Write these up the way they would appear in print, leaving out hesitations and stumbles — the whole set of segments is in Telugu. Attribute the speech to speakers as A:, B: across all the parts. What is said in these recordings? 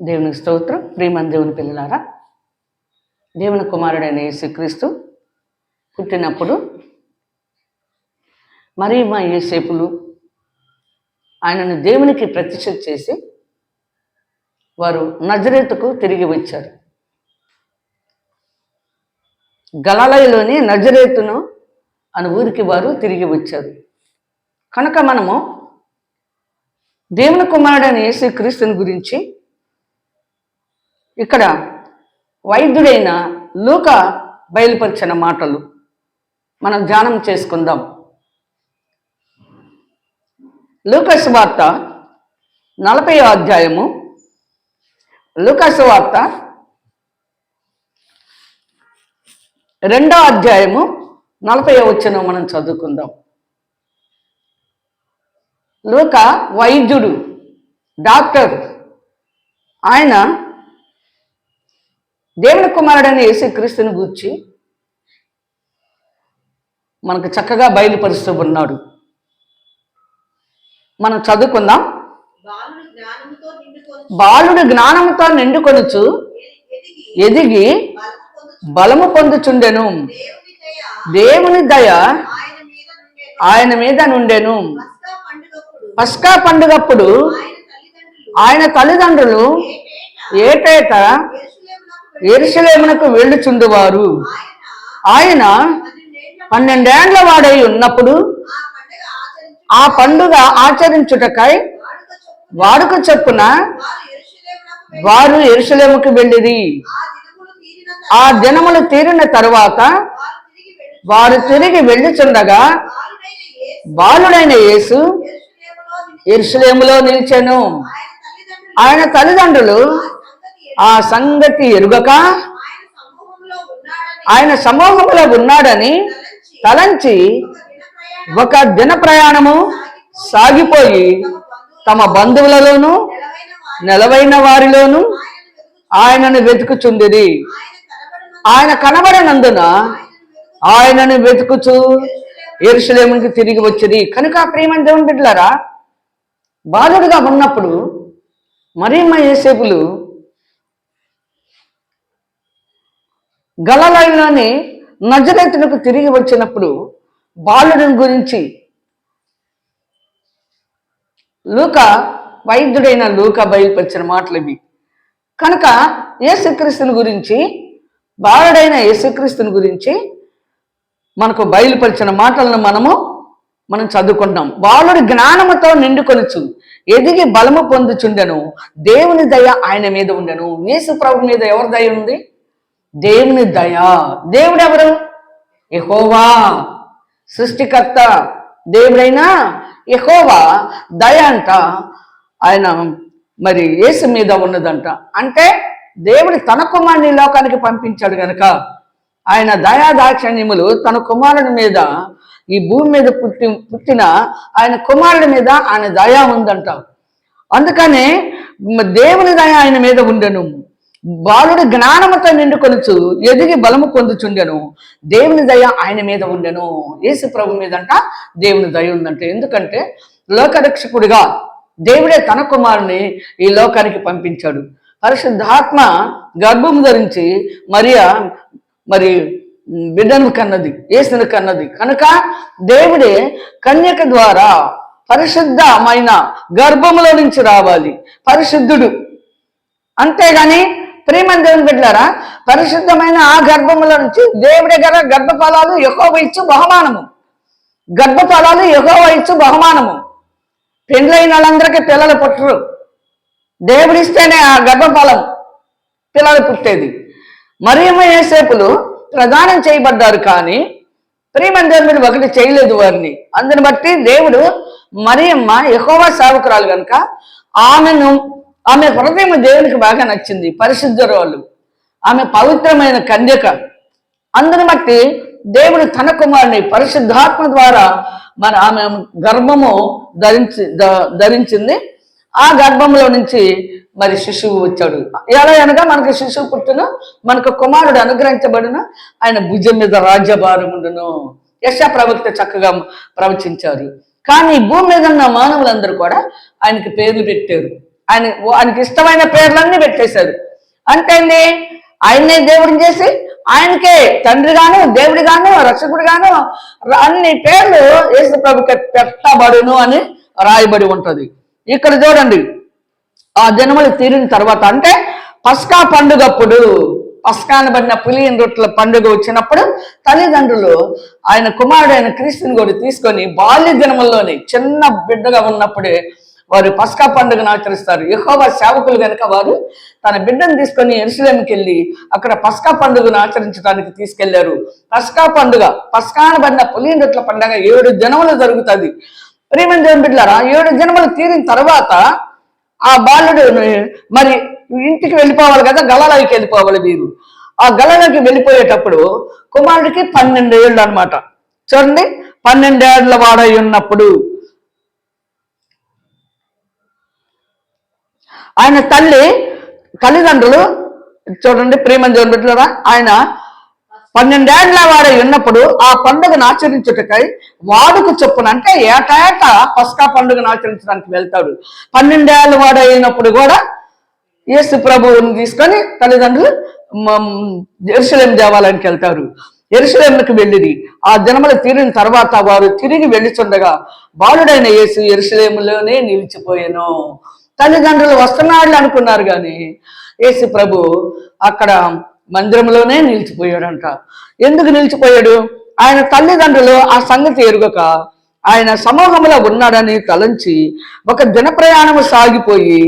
A: దేవునికి స్తోత్రం. ప్రియమైన దేవుని పిల్లలారా, దేవుని కుమారుడైన యేసుక్రీస్తు పుట్టినప్పుడు మరియమ్మ యోసేపులు ఆయనను దేవునికి ప్రతిష్ఠ చేసి వారు నజరేతుకు తిరిగి వచ్చారు. గలిలయలోని నజరేతును అనే ఊరికి వారు తిరిగి వచ్చారు. కనుక మనము దేవుని కుమారుడైన యేసుక్రీస్తుని గురించి ఇక్కడ వైద్యుడైన లూకా బయలుపరిచిన మాటలు మనం ధ్యానం చేసుకుందాం. లూకా సువార్త 40వ అధ్యాయము, లూకా సువార్త 2వ అధ్యాయము 40వ వచనం మనం చదువుకుందాం. లూకా వైద్యుడు, డాక్టర్. ఆయన దేవుని కుమారుడైన యేసుక్రీస్తుని గూర్చి మనకు చక్కగా బయలుపరుస్తూ ఉన్నాడు. మనం చదువుకుందాం. బాలుడు జ్ఞానముతో నిండుకొనుచు ఎదిగి బలము పొందుచుండెను. దేవుని దయ ఆయన మీద నుండెను. పస్కా పండుగప్పుడు ఆయన తల్లిదండ్రులు ఏటేటా యెరూషలేమునకు వెళ్ళుచుండువారు. ఆయన 12 ఏండ్ల వాడై ఉన్నప్పుడు ఆ పండుగ ఆచరించుటకై వాడుక చొప్పున వారు యెరూషలేముకు వెళ్ళిరి. ఆ దినములు తీరిన తరువాత వారు తిరిగి వెళ్ళుచుండగా బాలుడైన యేసు యెరూషలేములో నిలిచెను. ఆయన తల్లిదండ్రులు ఆ సంగతి ఎరుగక ఆయన సమూహంలో ఉన్నాడని తలంచి ఒక దిన ప్రయాణము సాగిపోయి తమ బంధువులలోనూ నెలవైన వారిలోనూ ఆయనను వెతుకుచుండిరి. ఆయన కనబడనందున ఆయనను వెతుకుచు యెరూషలేముకి తిరిగి వచ్చింది. కనుక ప్రియమైన దేవుని బిడ్డలారా, బాలుడుగా ఉన్నప్పుడు మరియమ్మ యోసేపులు గలిలయలోని నజరేతునకు తిరిగి వచ్చినప్పుడు బాలుడిని గురించి లూకా వైద్యుడైన లూకా బయలుపరిచిన మాటలు ఇవి. కనుక యేసుక్రీస్తుని గురించి, బాలుడైన యేసుక్రీస్తుని గురించి మనకు బయలుపరిచిన మాటలను మనం చదువుకుంటాం. బాలుడు జ్ఞానముతో నిండుకొనుచు ఎదిగి బలము పొందుచుండెను. దేవుని దయ ఆయన మీద ఉండెను. యేసు ప్రభు మీద ఎవరి దయ ఉంది? దేవుని దయ. దేవుడు ఎవరు? యెహోవా, సృష్టికర్త దేవుడైన యెహోవా దయ అంట ఆయన మరి యేసు మీద ఉన్నదంట. అంటే దేవుడు తన కుమారుని లోకానికి పంపించాడు గనక ఆయన దయాదాక్షిణ్యములు తన కుమారుని మీద, ఈ భూమి మీద పుట్టిన ఆయన కుమారుడి మీద ఆయన దయ ఉందంట. అందుకనే దేవుని దయ ఆయన మీద ఉండెను. బాలుడు జ్ఞానముతో నిండుకొనుచు ఎదిగి బలము పొందుచుండెను. దేవుని దయ ఆయన మీద ఉండెను. యేసు ప్రభు మీదంట దేవుని దయ ఉందంట. ఎందుకంటే లోకరక్షకుడిగా దేవుడే తన కుమారుని ఈ లోకానికి పంపించాడు. పరిశుద్ధాత్మ గర్భము ధరించి మరి బిడ్డను కన్నది, యేసును కన్నది. కనుక దేవుడే కన్యక ద్వారా పరిశుద్ధమైన గర్భములో నుంచి రావాలి, పరిశుద్ధుడు. అంతేగాని ప్రియమైన దేవుని బిడ్డలారా, పరిశుద్ధమైన ఆ గర్భములో నుంచి దేవుడే గల గర్భఫలాలు యెహోవా ఇచ్చు బహుమానము. గర్భఫలాలు యెహోవా ఇచ్చు బహుమానము. పెండ్లైన వాళ్ళందరికీ పిల్లలు పుట్టరు. దేవుడిస్తేనే ఆ గర్భఫలం పిల్లలు పుట్టేది. మరియమ్మ యోసేపులు ప్రదానం చేయబడ్డారు, కానీ ప్రియమైన దేవుని ఒకటి చేయలేదు వారిని. అందుని బట్టి దేవుడు మరియమ్మ యెహోవా సేవకురాలు కనుక ఆమె హృదయం దేవునికి బాగా నచ్చింది. పరిశుద్ధురాలు, ఆమె పవిత్రమైన కన్యక. అందుని బట్టి దేవుడు తన కుమారుని పరిశుద్ధాత్మ ద్వారా మరి ఆమె గర్భము ధరించింది. ఆ గర్భంలో నుంచి మరి శిశువు వచ్చాడు. ఎలా అనగా మనకు శిశువు పుట్టును, మనకు కుమారుడు అనుగ్రహించబడును, ఆయన భుజం మీద రాజ్యభారం ఉండును. యెషయా ప్రవక్త చక్కగా ప్రవచించారు. కానీ భూమి మీద ఉన్న మానవులందరూ కూడా ఆయనకి పేర్లు పెట్టారు. ఆయనకి ఇష్టమైన పేర్లన్నీ పెట్టేశారు. అంతేంది, ఆయన్నే దేవుడిని చేసి ఆయనకే తండ్రిగాను, దేవుడిగాను, రక్షకుడిగాను అన్ని పేర్లు యేసు ప్రభుకి పెట్టబడును అని రాయబడి ఉంటది. ఇక్కడ చూడండి, ఆ జన్మలు తీరిన తర్వాత అంటే పస్కా పండుగప్పుడు, పస్కాను పడిన పులియన్ రొట్టెల పండుగ వచ్చినప్పుడు తల్లిదండ్రులు ఆయన కుమారుడైన క్రీస్తుని కూడా తీసుకొని బాల్య దినముల్లోనే చిన్న బిడ్డగా ఉన్నప్పుడే వారు పస్కా పండుగను ఆచరిస్తారు. యెహోవా సేవకులు కనుక వారు తన బిడ్డను తీసుకొని యెరూషలేముకి వెళ్ళి అక్కడ పస్కా పండుగను ఆచరించడానికి తీసుకెళ్లారు. పస్కా పండుగ, పస్కాను పడిన పులియన్ రొట్టెల పండుగ 7 దినములు జరుగుతుంది. ప్రియమైన దేవుని బిడ్డలారా, 7 దినములు తీరిన తర్వాత ఆ బాలుడు మరి ఇంటికి వెళ్ళిపోవాలి కదా, గలలోకి వెళ్ళిపోవాలి వీరు. ఆ గలలోకి వెళ్ళిపోయేటప్పుడు కుమారుడికి 12 ఏళ్ళు అనమాట. చూడండి, 12 ఏళ్ల వాడై ఉన్నప్పుడు ఆయన తల్లిదండ్రులు చూడండి, ప్రియమైన దేవుని బిడ్డలారా, ఆయన 12 ఏళ్ల వాడై ఉన్నప్పుడు ఆ పండుగను ఆచరించుటకై వాడుకు చొప్పున అంటే ఏటా పస్కా పండుగను ఆచరించడానికి వెళ్తాడు. 12 ఏళ్ల వాడు అయినప్పుడు కూడా యేసు ప్రభువుని తీసుకొని తల్లిదండ్రులు యెరూషలేము దేవాలయానికి వెళ్తారు. యెరూషలేముకి వెళ్ళిది. ఆ జన్మలు తీరిన తర్వాత వారు తిరిగి వెళ్ళిచుండగా బాలుడైన యేసు యెరూషలేములోనే నిలిచిపోయాను. తల్లిదండ్రులు వస్తున్నాడు అనుకున్నారు కానీ యేసు ప్రభు అక్కడ మందిరంలోనే నిలిచిపోయాడంట. ఎందుకు నిలిచిపోయాడు? ఆయన తల్లిదండ్రులు ఆ సంగతి ఎరుగక ఆయన సమూహంలో ఉన్నాడని తలంచి ఒక దిన ప్రయాణము సాగిపోయి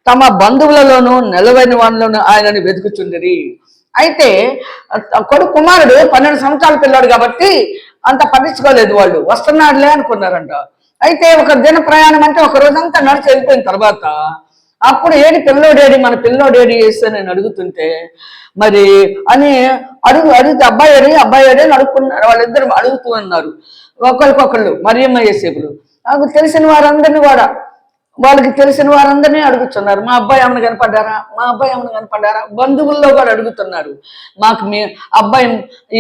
A: తమ బంధువులలోనూ నిలవైన వాళ్ళలోనూ ఆయనని వెతుకుచుండిరి. అయితే కుమారుడు 12 సంవత్సరాల పిల్లాడు కాబట్టి అంత పట్టించుకోలేదు, వాళ్ళు వస్తున్నాడులే అనుకున్నారంట. అయితే ఒక దిన ప్రయాణం అంటే ఒక రోజంతా నడిచి వెళ్ళిపోయిన తర్వాత అప్పుడు పిల్లోడేడి, మన పిల్లోడేడి వేస్తే నేను అడుగుతుంటే మరి అని అడిగితే అబ్బాయి ఏడి అని అడుగుకున్నారు. వాళ్ళిద్దరు అడుగుతూ ఉన్నారు ఒకరికొకళ్ళు, మరియమ్మ యేసేపులు. నాకు తెలిసిన వారందరినీ కూడా, వాళ్ళకి తెలిసిన వారందరినీ అడుగుతున్నారు, మా అబ్బాయి ఏమైనా కనపడ్డారా? బంధువుల్లో కూడా అడుగుతున్నారు, మాకు మీ అబ్బాయి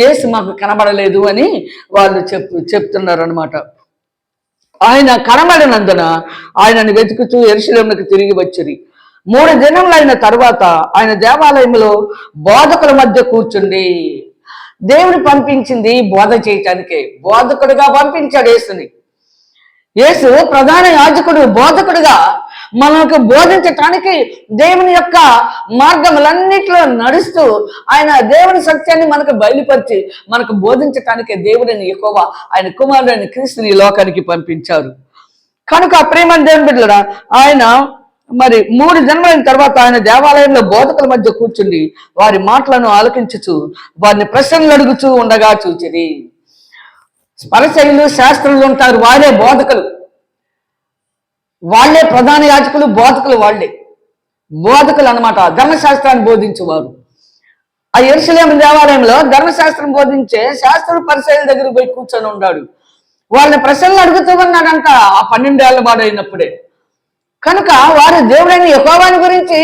A: యేసు మాకు కనబడలేదు అని వాళ్ళు చెప్తున్నారు అనమాట. ఆయన కనబడినందున ఆయనను వెతుకుతూ యెరూషలేమునకు తిరిగి వచ్చిరి. 3 దినములు అయిన తర్వాత ఆయన దేవాలయంలో బోధకుల మధ్య కూర్చుండి, దేవుడు పంపించింది బోధ చేయటానికే, బోధకుడిగా పంపించాడు యేసుని. యేసు ప్రధాన యాజకుడు, బోధకుడుగా మనకు బోధించటానికి దేవుని యొక్క మార్గములన్నిటిలో నడుస్తూ ఆయన దేవుని సత్యాన్ని మనకు బయలుపరిచి మనకు బోధించటానికి దేవుడిని యెహోవా ఆయన కుమారుడైన క్రీస్తుని లోకానికి పంపించారు. కనుక ప్రియమైన దేవుని బిడ్డలారా, ఆయన మరి 3 జన్మలైన తర్వాత ఆయన దేవాలయంలో బోధకుల మధ్య కూర్చుండి వారి మాటలను ఆలకించుచు వారిని ప్రశ్నలు అడుగుచూ ఉండగా చూచిరి. పరిసయ్యులు, శాస్త్రులు ఉంటారు, వారే బోధకులు, వాళ్ళే ప్రధాన యాజకులు, వాళ్ళే బోధకులు అనమాట. ధర్మశాస్త్రాన్ని బోధించేవారు. ఆ యెరూషలేము దేవాలయంలో ధర్మశాస్త్రం బోధించే శాస్త్రులు పరిసయ్యుల దగ్గరికి పోయి కూర్చొని ఉన్నాడు. వాళ్ళని ప్రశ్నలు అడుగుతూ ఉన్నాడంట ఆ 12 ఏళ్ల వాడు అయినప్పుడే. కనుక వారు దేవుడైన యెహోవాని గురించి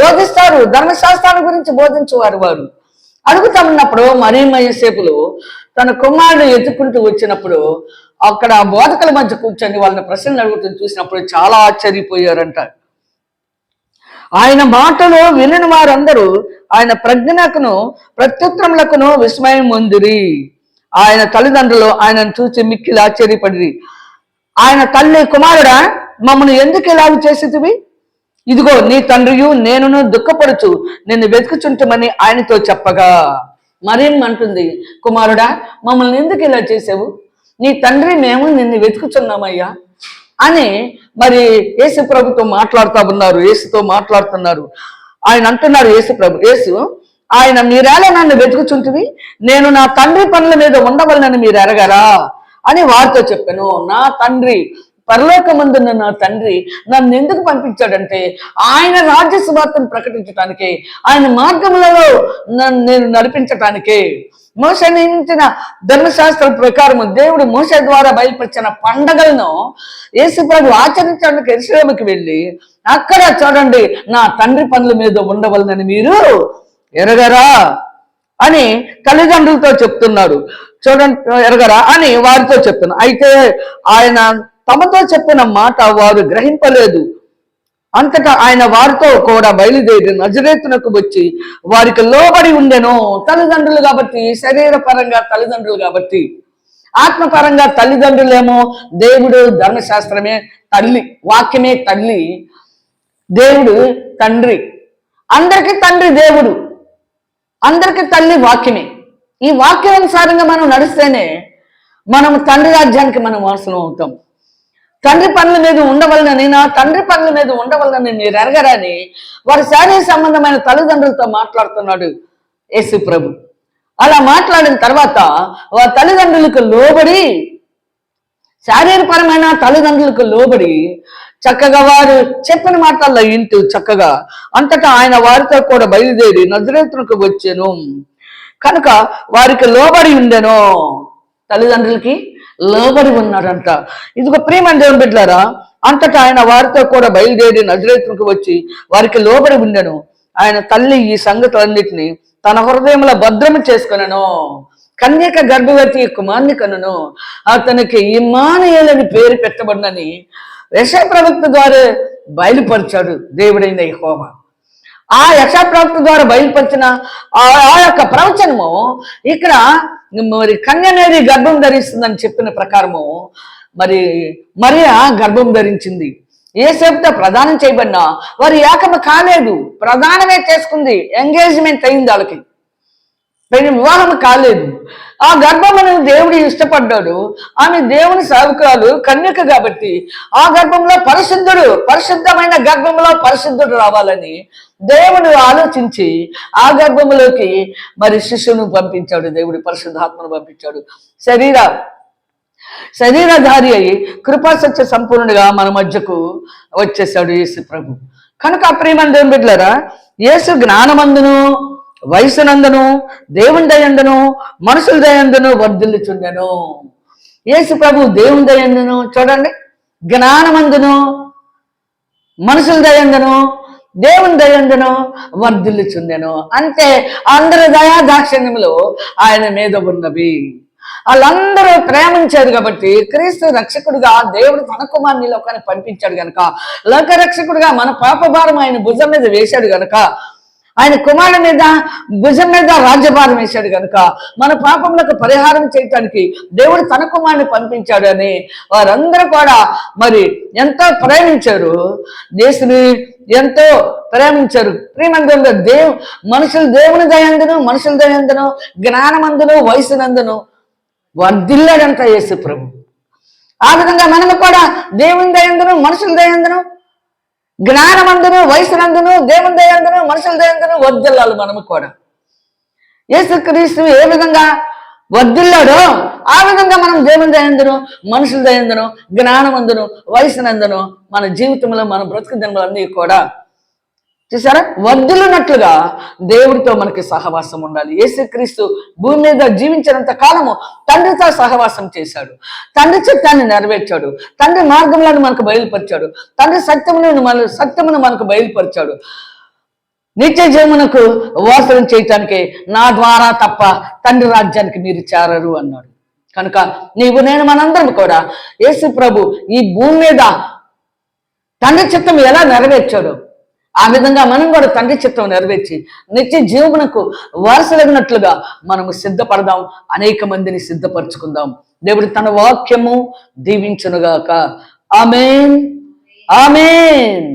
A: బోధిస్తారు, ధర్మశాస్త్రాన్ని గురించి బోధించేవారు. వారు అడుగుతా ఉన్నప్పుడు మరియమ్మ యోసేపులు తన కుమారుడు ఎత్తుకుంటూ వచ్చినప్పుడు అక్కడ బోధకుల మధ్య కూర్చొని వాళ్ళని ప్రశ్నలు అడుగుతూ చూసినప్పుడు చాలా ఆశ్చర్యపోయారంట. ఆయన మాటలు వినిన వారందరూ ఆయన ప్రజ్ఞకును ప్రత్యుత్తరములకును విస్మయం పొందిరి. ఆయన తల్లిదండ్రులు ఆయనను చూసి మిక్కిలి ఆశ్చర్యపడిరి. ఆయన తల్లి, కుమారుడా మమ్మల్ని ఎందుకు ఇలాగ చేసేదివి? ఇదిగో నీ తండ్రియు నేనును దుఃఖపడుచు నిన్ను వెతుకుచుంటమని ఆయనతో చెప్పగా, మరేం అంటుంది, కుమారుడా మమ్మల్ని ఎందుకు ఇలా చేసావు? నీ తండ్రి మేము నిన్ను వెతుకుచున్నామయ్యా అని మరి యేసు ప్రభుతో మాట్లాడుతున్నారు. ఆయన అంటున్నారు, యేసు ఆయన మీరేలా నన్ను వెతుకుచుంటివి? నేను నా తండ్రి పనుల మీద ఉండవలనని మీరు ఎరగరా అని వారితో చెప్పాను. నా తండ్రి, పరలోకమందున్న నా తండ్రి నన్ను ఎందుకు పంపించాడంటే ఆయన రాజ్య సువార్తను ప్రకటించటానికే, ఆయన మార్గములలో నేను నడిపించటానికే. మోషే నియమించిన ధర్మశాస్త్రం ప్రకారం దేవుడు మోషే ద్వారా బయలుపరిచిన పండగలను యేసు ప్రభు ఆచరించడానికి యెరూషలేముకి వెళ్ళి అక్కడ చూడండి నా తండ్రి పనుల మీద ఉండవలనని మీరు ఎరగరా అని తల్లిదండ్రులతో చెప్తున్నాడు. చూడండి, ఎరగరా అని వారితో చెప్తున్నారు. అయితే ఆయన తమతో చెప్పిన మాట వారు గ్రహింపలేదు. అంతటా ఆయన వారితో కూడా బయలుదేరి నజరేతునకు వచ్చి వారికి లోబడి ఉండెను. తల్లిదండ్రులు కాబట్టి, శరీరపరంగా తల్లిదండ్రులు కాబట్టి, ఆత్మపరంగా తల్లిదండ్రులేమో దేవుడు, ధర్మశాస్త్రమే తల్లి, వాక్యమే తల్లి, దేవుడు తండ్రి. అందరికీ తండ్రి దేవుడు, అందరికీ తల్లి వాక్యమే. ఈ వాక్యానుసారంగా మనం నడిస్తేనే మనం తండ్రి రాజ్యానికి మనం వారసులం అవుతాం. తండ్రి పనుల మీద ఉండవలనని, నా తండ్రి పనుల మీద ఉండవలనని మీరు ఎరగరని వారి శారీర సంబంధమైన తల్లిదండ్రులతో మాట్లాడుతున్నాడు యేసు ప్రభు. అలా మాట్లాడిన తర్వాత వారి తల్లిదండ్రులకు లోబడి, శారీరపరమైన తల్లిదండ్రులకు లోబడి చక్కగా వారు చెప్పిన మాటల్లో ఇంటూ చక్కగా అంతటా ఆయన వారితో కూడా బయలుదేరి నజరేతునకు వచ్చెను. కనుక వారికి లోబడి ఉండెను. తల్లిదండ్రులకి లోబడి ఉన్నాడంట. ఇదిగో ప్రియమైన దేవుని బిడ్డలారా, అంతటా ఆయన వారితో కూడా బయలుదేరి నజరేతునకు వచ్చి వారికి లోబడి ఉండెను. ఆయన తల్లి ఈ సంగతులన్నిటినీ తన హృదయంలో భద్రము చేసుకొనెను. కన్యక గర్భవతి కుమార్ని కనును, అతనికి ఇమ్మానుయేలు పేరు పెట్టబడినని యెషయా ప్రవక్త ద్వారా బయలుపరిచాడు దేవుడైన యెహోవా. ఆ యెషయా ప్రవక్త ద్వారా బయలుపరిచిన ఆ యొక్క ప్రవచనము ఇక్కడ మరి కన్య అనేది గర్భం ధరిస్తుందని చెప్పిన ప్రకారము మరి మరియా గర్భం ధరించింది. యేసేపుతో ప్రదానం చేయబడినా వారు ఏకము కాలేదు, ప్రదానమే చేసుకుంది, ఎంగేజ్మెంట్ అయింది, వాళ్ళకి వివాహం కాలేదు. ఆ గర్భమును దేవుడు ఇష్టపడ్డాడు. ఆమె దేవుని సేవకురాలు, కన్యక కాబట్టి ఆ గర్భంలో పరిశుద్ధమైన గర్భంలో పరిశుద్ధుడు రావాలని దేవుడు ఆలోచించి ఆ గర్భంలోకి మరి శిశువును పంపించాడు. దేవుడు పరిశుద్ధాత్మను పంపించాడు. శరీరధారి అయి కృపాసత్య సంపూర్ణుడిగా మన మధ్యకు వచ్చేసాడు యేసు ప్రభు. కనుక ప్రియమైన దేవుని బిడ్డలారా, యేసు జ్ఞానమందును, వయసునందును, దేవుని దయందును, మనుషుల దయందును వర్ధిల్లుచుండెను. యేసు ప్రభు దేవుని దయందును, చూడండి, జ్ఞానమందును, మనుషుల దయందును, దేవుని దయందును వర్ధిల్లుచుండెను. అంటే అందరి దయా దాక్షిణ్యములు ఆయన మీద ఉన్నవి. వాళ్ళందరూ ప్రేమించారు కాబట్టి క్రీస్తు రక్షకుడిగా దేవుడు తన కుమారుని లోకాన్ని పంపించాడు గనక, లోక రక్షకుడిగా మన పాపభారం ఆయన భుజం మీద వేశాడు గనక, ఆయన కుమారుడి మీద భుజం మీద రాజ్యభారం వేశాడు కనుక మన పాపములకు పరిహారం చేయటానికి దేవుడు తన కుమారుని పంపించాడు అని వారందరూ కూడా మరి ఎంతో ప్రేమించారు. దేశుని ఎంతో ప్రేమించారు. ప్రేమందులో మనుషులు దేవుని దయందును, మనుషుల దయందును, జ్ఞానమందును, వయసునందును వర్ధిల్లాడంట యేసు ప్రభు. ఆ విధంగా మనము కూడా దేవుని దయందును, మనుషుల దయందును, జ్ఞానమందును, వయసునందును, దేవుని దయందును, మనుషుల దయందును వర్ధిల్లాలి. మనము కూడా యేసుక్రీస్తు ఏ విధంగా వర్ధిల్లాడో ఆ విధంగా మనం దేవుని దయందును, మనుషుల దయందును, జ్ఞానమందును, వయసునందును మన జీవితంలో మన బ్రతుకు దినములన్నీ కూడా చూసారా వర్ధిల్లునట్లుగా దేవుడితో మనకి సహవాసం ఉండాలి. యేసుక్రీస్తు భూమి మీద జీవించినంత కాలము తండ్రితో సహవాసం చేశాడు. తండ్రి చిత్తాన్ని నెరవేర్చాడు. తండ్రి మార్గంలను మనకు బయలుపరిచాడు. తండ్రి సత్యమును మనకు బయలుపరిచాడు. నిత్య జీవమునకు వాసన చేయటానికి నా ద్వారా తప్ప తండ్రి రాజ్యానికి మీరు చేరరు అన్నాడు. కనుక నీవు నేను మనందరం కూడా యేసు ప్రభు ఈ భూమి మీద తండ్రి చిత్తం ఎలా నెరవేర్చాడు ఆ విధంగా మనం కూడా తండ్రి చిత్తం నెరవేర్చి నిత్య జీవమునకు వారసులగినట్లుగా మనము సిద్ధపడదాం. అనేక మందిని సిద్ధపరచుకుందాం. దేవుడు తన వాక్యము దీవించునుగాక. ఆమేన్, ఆమేన్.